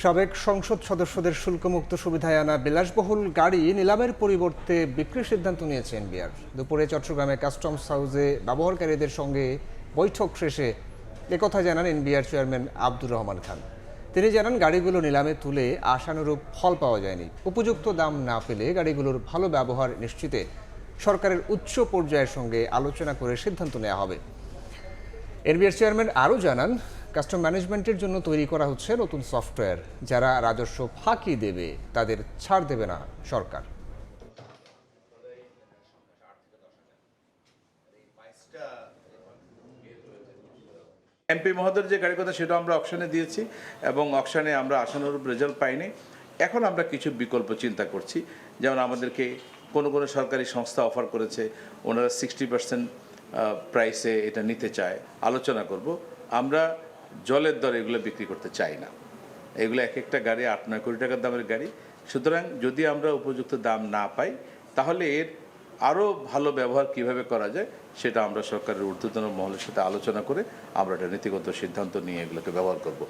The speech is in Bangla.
সাবেক সংসদ সদস্যদের শুল্কমুক্ত সুবিধায় আনা বিলাসবহুল গাড়ি নিলামের পরিবর্তে বিক্রির সিদ্ধান্ত নিয়েছে এনবিআর। দুপুরে চট্টগ্রামে কাস্টমস হাউসে ব্যবহারকারীদের সঙ্গে বৈঠক শেষে একথা জানান এনবিআর চেয়ারম্যান আব্দুর রহমান খান। তিনি জানান, গাড়িগুলো নিলামে তুলে আশানুরূপ ফল পাওয়া যায়নি। উপযুক্ত দাম না পেলে গাড়িগুলোর ভালো ব্যবহার নিশ্চিতে সরকারের উচ্চ পর্যায়ের সঙ্গে আলোচনা করে সিদ্ধান্ত নেওয়া হবে। এনবিআর চেয়ারম্যান আরও জানান, কাস্টম ম্যানেজমেন্টের জন্য তৈরি করা হচ্ছে নতুন সফটওয়্যার। যারা রাজস্ব ফাঁকি দেবে তাদের ছাড় দেবে না সরকার। এমপি মহোদয়ের যে গাড়ির কথা সেটা আমরা অকশনে দিয়েছি এবং অকশনে আমরা আশানুরূপ রেজাল্ট পাইনি। এখন আমরা কিছু বিকল্প চিন্তা করছি, যেমন আমাদেরকে কোনো সরকারি সংস্থা অফার করেছে, ওনারা 60% প্রাইসে এটা নিতে চায়। আলোচনা করব। আমরা জলের দরে এগুলো বিক্রি করতে চাই না। এগুলো এক একটা গাড়ি 8-9 কোটি টাকার দামের গাড়ি। সুতরাং যদি আমরা উপযুক্ত দাম না পাই, তাহলে এর আরও ভালো ব্যবহার কিভাবে করা যায় সেটা আমরা সরকারের ঊর্ধ্বতন মহলের সাথে আলোচনা করে আমরা একটা নীতিগত সিদ্ধান্ত নিয়ে এগুলোকে ব্যবহার করব।